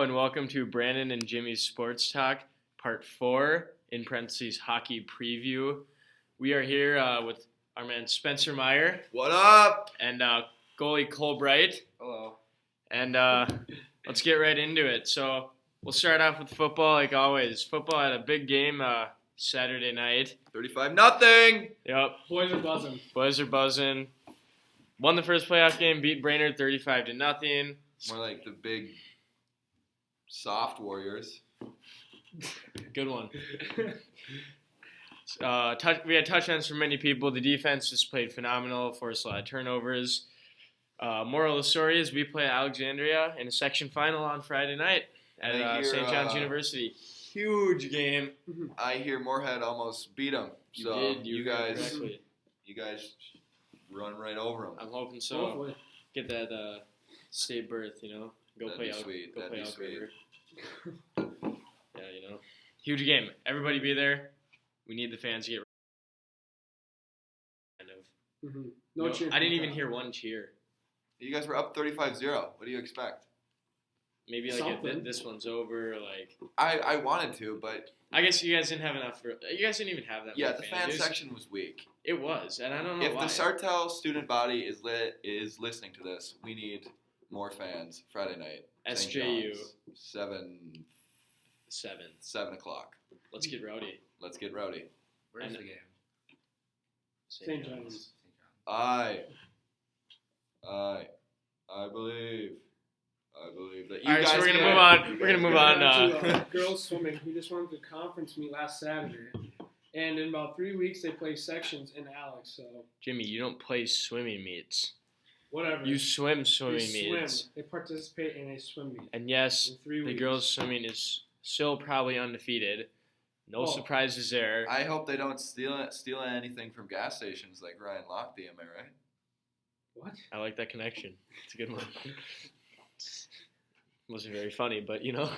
Hello and welcome to Brandan and Jimmys Sports Talk, Part 4, in parentheses, Hockey Preview. We are here with our man Spencer Meyer. What up? And goalie Cole Bright. Hello. And let's get right into it. So we'll start off with football like always. Football had a big game Saturday night. 35-0. Yep. Boys are buzzing. Won the first playoff game, beat Brainerd 35-0. More like the big soft Warriors. Good one. We had touchdowns from many people. The defense just played phenomenal, forced a lot of turnovers. Moral of the story is we play Alexandria in a section final on Friday night at St. John's University. Huge game. I hear Moorhead almost beat them. You guys run right over them. I'm hoping so. Hopefully. Get that state berth, Go That'd play be out. sweet. Go That'd play be out sweet. River. Yeah, huge game. Everybody be there. We need the fans to get. Kind of. No cheer. I didn't even hear one cheer. You guys were up 35-0. What do you expect? Maybe this one's over. I wanted to, but I guess you guys didn't have enough. You guys didn't even have that. yeah, many the fans. fan section was weak. It was, and I don't know If why. the Sartell student body is listening to this, we need more fans Friday night. St. SJU. John's, 7 o'clock. Let's get rowdy. Let's get rowdy. Where's the game? St. John's. I believe that you All right, guys so we're gonna can- move on. We're gonna move on. To, girls swimming. We just went to conference meet last Saturday, and in about 3 weeks they play sections in Alex. So Jimmy, you don't play swimming meets. whatever. You swim swimming they swim. meets. They participate in a swim meet. And yes, In 3 the weeks. girls swimming is still probably undefeeted. No surprises there. I hope they don't steal anything from gas stations like Ryan Lochte, am I right? What? I like that connection. It's a good one. Wasn't very funny, but All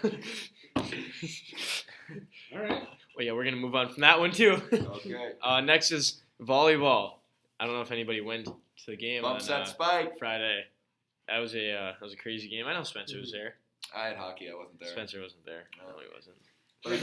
right. Well, yeah, we're gonna move on from that one too. Okay. Next is volleyball. I don't know if anybody went to the game Bump on set spike. Friday. That was a crazy game. I know Spencer was there. I had hockey. I wasn't there. Spencer wasn't there. No. No, he wasn't. But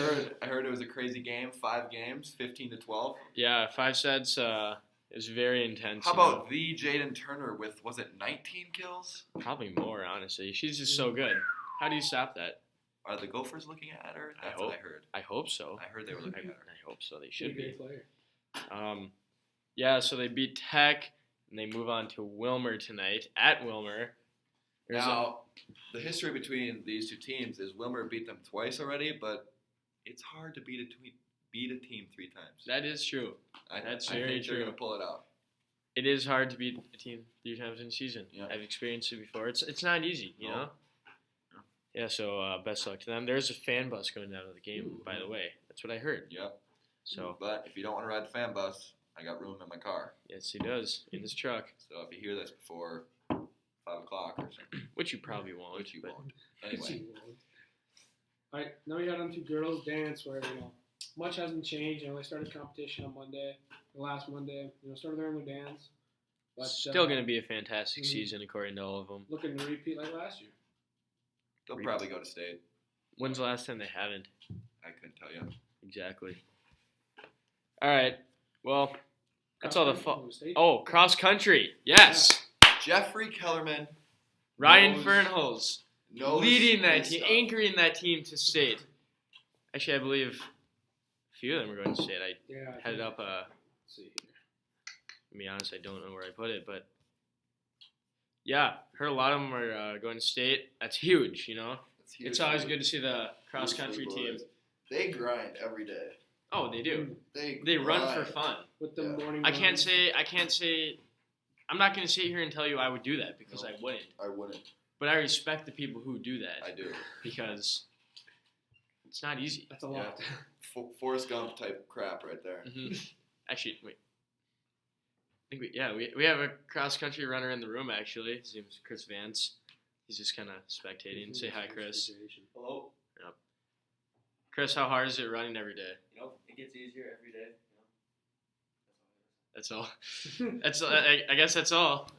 I heard it was a crazy game. 5 games, 15-12. Yeah, 5 sets. It was very intense. How about the Jaden Turner with, was it 19 kills? Probably more, honestly. She's just so good. How do you stop that? Are the Gophers looking at her? I That's hope. what I heard. I hope so. I heard they were looking at her. I hope so. They She's a should be. great player. Yeah, so they beat Tech, and they move on to Wilmer tonight at Wilmer. Now, the history between these two teams is Wilmer beat them twice already, but it's hard to beat a team 3 times. That is true. That's very think true. They're gonna pull it out. It is hard to beat a team 3 times in a season. Yeah. I've experienced it before. It's not easy, you know? Yeah, so best luck to them. There's a fan bus going down to the game, by the way. That's what I heard. Yep. So But if you don't want to ride the fan bus, I got room in my car. yes, he does in his truck, So if you hear this before 5 o'clock or something, which you probably won't. which you but- won't. Anyway, All right, now we got on to girls dance, where much hasn't changed. They started competition on Monday, last Monday. Started learning their dance. But Still going to be a fantastic Mhm. season according to all of them. looking to repeat like last year. they'll probably go to state. When's the last time they haven't? I couldn't tell you. Exactly. All right. Well, that's all the Cross-country, state. Oh, cross country. Yes. Jeffrey Kellerman Ryan knows- Fernholz knows leading that his team, stuff. anchoring that team to state. Actually, I believe a few of them are going to state. I Yeah. I had it think- up. let's see here. To be honest, I don't know where I put it, but yeah, heard a lot of them are going to state. That's huge, It's huge It's always for- good to see the cross country huge for team. boys. They grind every day. Oh, they do. They Run for grind. fun. With the Yeah. morning. I can't runs. say. I'm not going to sit here and tell you I would do that because No. I wouldn't. I wouldn't. But I respect the people who do that I do. because it's not easy. That's a lot. Forrest Gump type crap right there. Actually, wait. I think we have a cross country runner in the room. Actually, his name is Chris Vance. He's just kind of spectating. Say hi, Chris. Hello. Chris, how hard is it running every day? It gets easier every day. That's all. I guess that's all.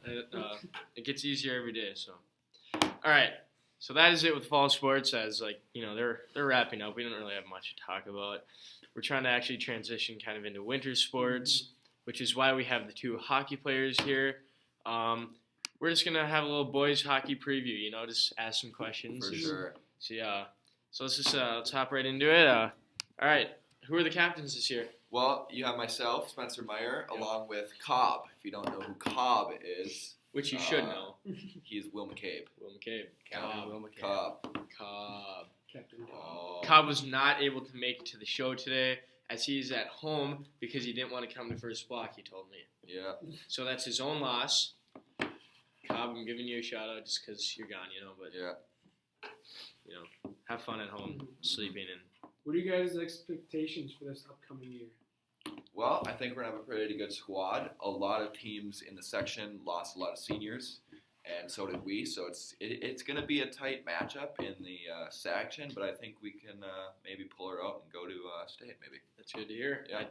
It gets easier every day. So, all right. So that is it with fall sports. As they're wrapping up. We don't really have much to talk about. We're trying to actually transition kind of into winter sports, which is why we have the two hockey players here. We're just gonna have a little boys hockey preview. Just ask some questions. For sure. So let's hop right into it. All right, who are the captains this year? Well, you have myself, Spencer Meyer, along with Cobb. If you don't know who Cobb is, Which you should know. he's Will McCabe. Will McCabe. Captain Will McCabe. Cobb. Captain Cobb. Oh. Cobb was not able to make it to the show today as he's at home because he didn't want to come to first block, he told me. Yeah. So that's his own loss. Cobb, I'm giving you a shout out just because you're gone, but Yeah. have fun at home, sleeping and. What are you guys' expectations for this upcoming year? Well, I think we're going to have a pretty good squad. A lot of teams in the section lost a lot of seniors, and so did we. So it's going to be a tight matchup in the section, but I think we can maybe pull her out and go to state, maybe. That's good to hear. Yeah.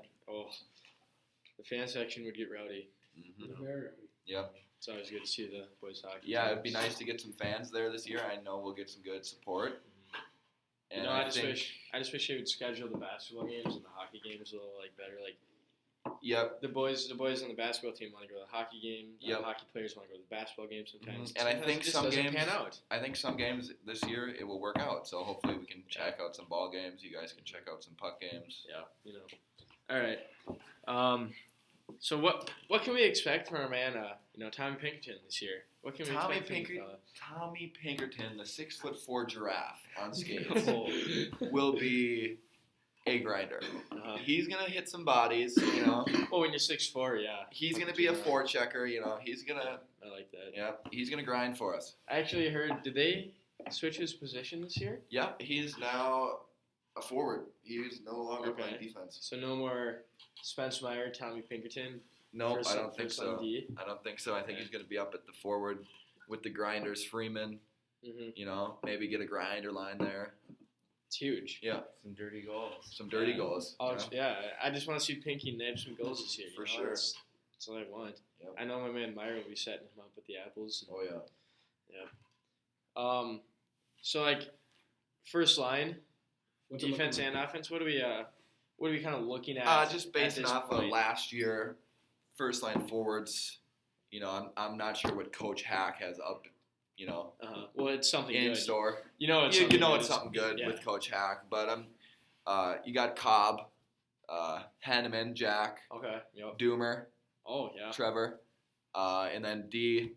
The fan section would get rowdy. Mm-hmm. Very. Yeah. It's always good to see the boys hockey. Yeah, teams. it'd be nice to get some fans there this year. I know we'll get some good support. And I just wish they would schedule the basketball games and the hockey games a little better. Yep. The boys on the basketball team want to go to the hockey game. Yep. The hockey players want to go to the basketball game sometimes. And I think it some doesn't games pan out. I think some games this year it will work out. So hopefully we can check out some ball games. You guys can check out some puck games. Yeah, All right. So what can we expect from our man, Tommy Pinkerton this year? What can we expect from the fella? Tommy Pinkerton, the 6'4" giraffe on skates, Oh. will be a grinder. Uh-huh. He's gonna hit some bodies, Oh, when you're 6'4", yeah. He's gonna be a forechecker, He's gonna, I like that. he's gonna grind for us. I actually heard, did they switch his position this year? Yeah, he's now a forward. He's no longer playing defense. So no more Spence Meyer, Tommy Pinkerton. Nope, I don't think so. D. I don't think so. I think he's gonna be up at the forward with the grinders, Freeman. Mm-hmm. Maybe get a grinder line there. It's huge. Yeah. Some dirty goals. Some dirty goals. Yeah, I just want to see Pinky nab some goals this year. For sure. That's all I want. Yep. I know my man Meyer will be setting him up with the apples. Oh yeah. Yeah. So first line, What's it defense looking and offense. What are we kind of looking at? Just basing off of last year, first line forwards. I'm not sure what Coach Hack has up. Well, it's something in good. store. It's something good yeah. with Coach Hack. But you got Cobb, Hanneman, Jack, Okay. Yep. Doomer, Oh yeah. Trevor, and then D,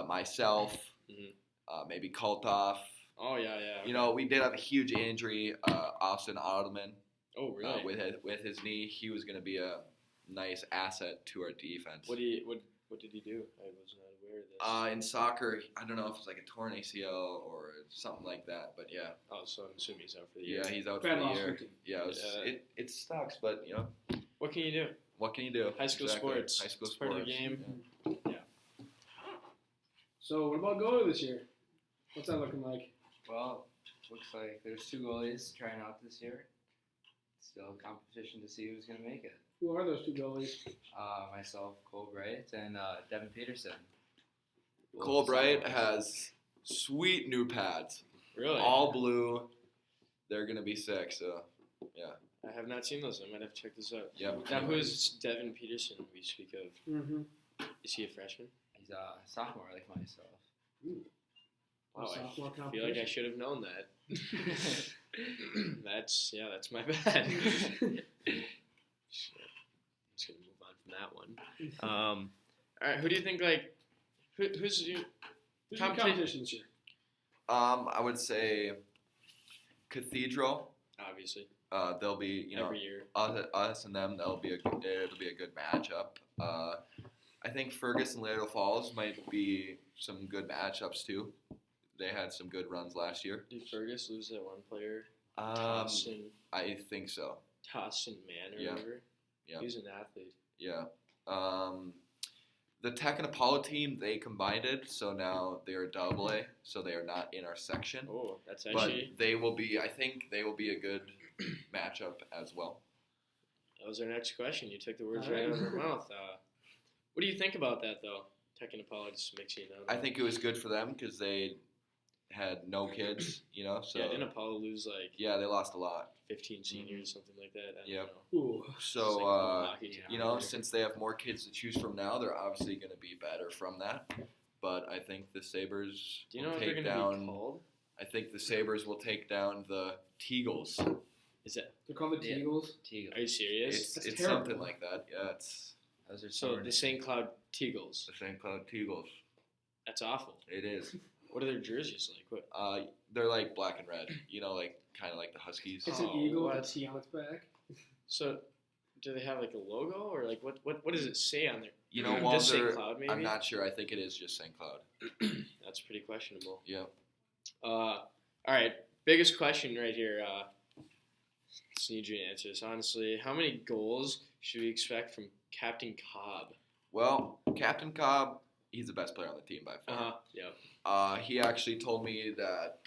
myself, maybe Kolthoff. Oh yeah. We did have a huge injury. Austin Ottoman. Oh really? With his knee, he was going to be a nice asset to our defense. What did he do? I was not aware of this. In soccer, I don't know if it's like a torn ACL or something like that, but yeah. Oh, so I'm assuming he's out for the year. Yeah, he's out Bad for the loss year. for team. Yeah, it sucks, but What can you do? what can you do? High school Exactly. sports. High school It's part sports. of the game. Yeah. So what about goalie this year? What's that looking like? Well, looks like there's two goalies trying out this year. Still competition to see who's going to make it. Who are those two goalies? Myself, Cole Bright, and Devin Peterson. Cole Bright has sweet new pads, Really? all blue. They're gonna be sick. So I have not seen those. I might have to check this out. yeah. Now, who is Devin Peterson we speak of? Mm-hmm. Is he a freshman? He's a sophomore like myself. Wow, Sophomore I feel like I competition. should have known that. That's my bad. Just gonna move on from that one. All right, who do you think who's your Who's your competition this year? I would say Cathedral. obviously They'll be every year? us and them. It'll be a good matchup. I think Fergus and Laredo Falls might be some good matchups too. They had some good runs last year. Did Fergus lose that one player? I think so. Tossin Man or Yeah. whatever. Yeah. He was an athlete. Yeah. The Tech and Apollo team, they combined it, so now they are double A, so they are not in our section. Oh, that's But actually I think they will be a good matchup as well. that was our next question. You took the words All right right. out of our mouth. What do you think about that though? Tech and Apollo just mixing it up. I think it was good for them because they had no kids, so. Yeah, didn't Apollo lose like Yeah, they lost a lot. 15 seniors, something like that? I don't Yep. know. Ooh. So, It's like a hockey team. since they have more kids to choose from now, they're obviously going to be better from that. But I think the Sabres Do you know will what they're take going to be down. called? I think the Sabres will take down the Teagles. Is it? They're called the Yeah. Teagles. Teagle. Are you serious? That's It's terrible. something like that. Yeah, it's Those are So the St. Cloud Teagles. the St. Cloud Teagles. That's awful. It is. What are their jerseys like? What? They're like black and red. Like kind of like the Huskies. It's an Oh, eagle what? with a T on its back. So, do they have like a logo or like what does it say on there? Walter, Just St. Cloud, maybe. I'm not sure. I think it is just St. Cloud. That's pretty questionable. Yeah. All right, biggest question right here. Just need you to answer this honestly. How many goals should we expect from Captain Cobb? Well, Captain Cobb, he's the best player on the team by far. Yep. He actually told me that,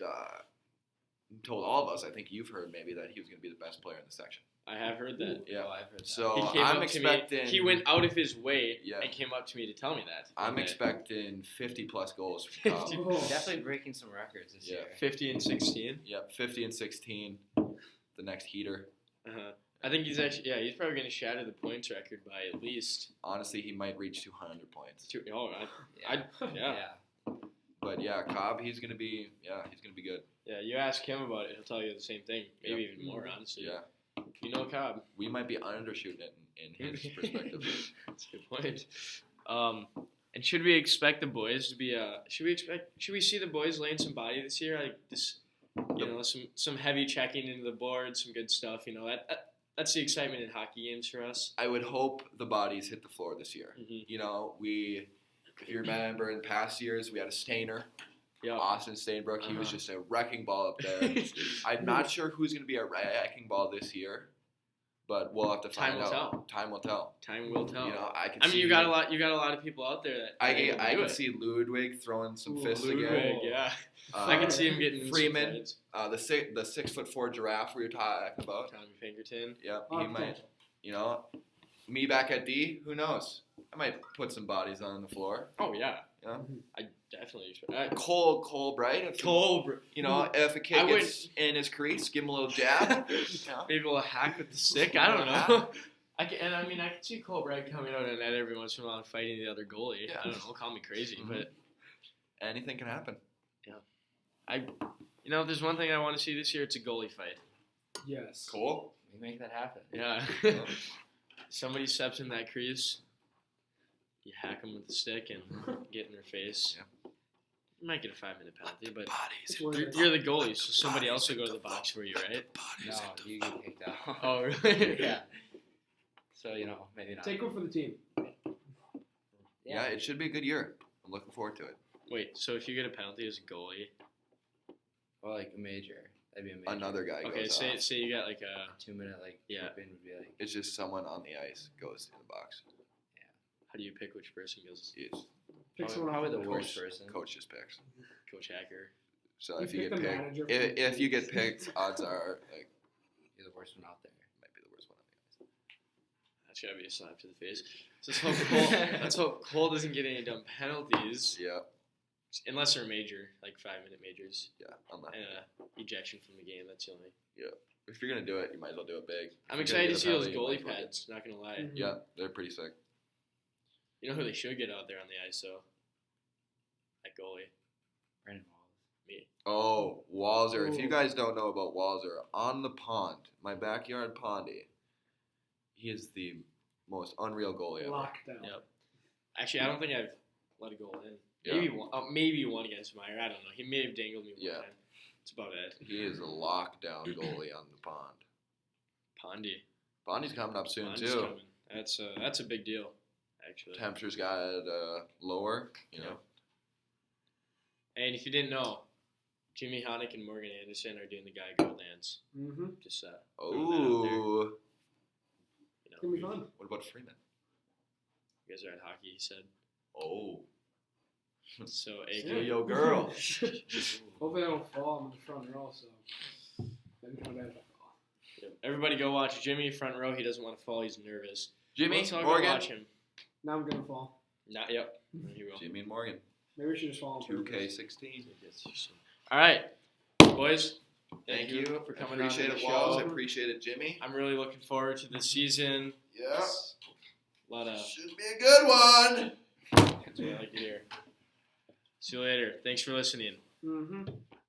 told all of us, I think you've heard maybe, that he was going to be the best player in the section. I have heard that. Yeah. Oh, I've heard that. So He came I'm up expecting. to me. He went out of his way Yeah. and came up to me to tell me that. I'm Okay. expecting 50 plus goals from Cobb. 50. Oh. Definitely breaking some records this Yeah. year. 50 and 16. Yep, 50 and 16. The next heater. Uh-huh. I think he's actually he's probably going to shatter the points record by at least Honestly, he might reach 200 points. two. Oh, Yeah. yeah. But yeah, Cobb, he's gonna be good. Yeah, you ask him about it, he'll tell you the same thing. Maybe even more, honestly. Yeah, You know Cobb. we might be undershooting it in his perspective. That's a good point. And should we expect the boys to be should we see the boys laying some body this year? Like this, some heavy checking into the board, some good stuff. That's the excitement in hockey games for us. I would hope the bodies hit the floor this year. Mm-hmm. If you remember in past years, we had a Stainer, Yeah. Austin Stainbrook. He was Uh-huh. just a wrecking ball up there. I'm not sure who's going to be a wrecking ball this year, but we'll have to Time find will out. tell. Time will tell. Time will tell. I mean, you got a lot of people out there that I can do can it. see Ludwig throwing some Ooh, fists Ludwig, again. yeah. Uh, I can see him getting in some Freeman. fights. The 6'4" giraffe we were talking about. Tommy Pinkerton. Yep, Oh, he might. Me back at D. Who knows? I might put some bodies on the floor. Oh yeah. Yeah. I definitely expect. Cole Bright. If if a kid I gets in his crease, give him a little jab. Maybe a hack with the stick. I don't know. I can see Cole Bragg coming out of the net every once in a while and fighting the other goalie. Yeah. I don't know. Call me crazy, Mhm. but Anything can happen. there's one thing I want to see this year. It's a goalie fight. Yes. Cole. We make that happen. Yeah. Somebody steps in that crease, you hack them with the stick and get in their face. Yeah. You might get a 5-minute penalty, but It's Bodies. worth it. you're the goalie, so somebody else will go to the box for you, right? No, you get kicked out. Oh, really? Yeah. So, maybe not. Take one for the team. Yeah, it should be a good year. I'm looking forward to it. Wait, so if you get a penalty as a goalie, Or like a major. That'd be a major. Another guy okay, goes off. say you got like a 2-minute Yeah. trip in would be like. It's just someone on the ice goes in the box. how do you pick which person goes? It's Pick someone Probably off the bench. worst person. coach just picks. Coach Hacker. So You if you pick get the picked, manager for the if you team. get picked, odds are like You're the worst one out there. might be the worst one on the ice. That's gotta be a slap to the face. So let's hope Cole doesn't get any dumb penalties, Yeah, unless they're major, like 5-minute majors, yeah. Unless and ejection from the game. That's the only. if you're gonna do it, you might as well do it big. I'm If you're excited gonna to see get a those penalty, you might goalie as well get- pads. Not gonna lie. Mhm. Yeah, they're pretty sick. You know who they should get out there on the ice though? That goalie. Brandon Wallace. Me. Oh, Walzer. If you Ooh. guys don't know about Walzer, on the pond, my backyard pondy, he is the most unreal goalie ever. Lockdown. Yep. Actually, I don't think I've let a goal in. Yeah. Maybe one against Meyer. I don't know. He may have dangled me one Yeah. time. That's about it. He is a lockdown goalie on the pond. Pondy. Pondy's coming up soon Pondy's too. coming. That's a big deal, actually. Temperatures got lower, Yeah. And if you didn't know, Jimmy Honick and Morgan Anderson are doing the Guy Girl dance. Mm-hmm. Just Ooh. It's gonna be fun. What about Freeman? You guys are at hockey, he said. Oh. So, Yeah. Yo, girl. Hopefully I don't fall. I'm in the front row, so that'd be kind of bad if I fall. everybody go watch Jimmy front row. He doesn't want to fall. He's nervous. Jimmy, Let's all go Morgan. watch him. Now I'm gonna fall. Yep. He will. Jimmy and Morgan. Maybe we should just fall. on purpose. 2K16. All right, boys. Thank you for coming on appreciate the it, show. Walls. I appreciate it, Jimmy. I'm really looking forward to the season. Yeah. A lot of. Should be a good one. That's what I like to hear. See you later. Thanks for listening. Mm-hmm.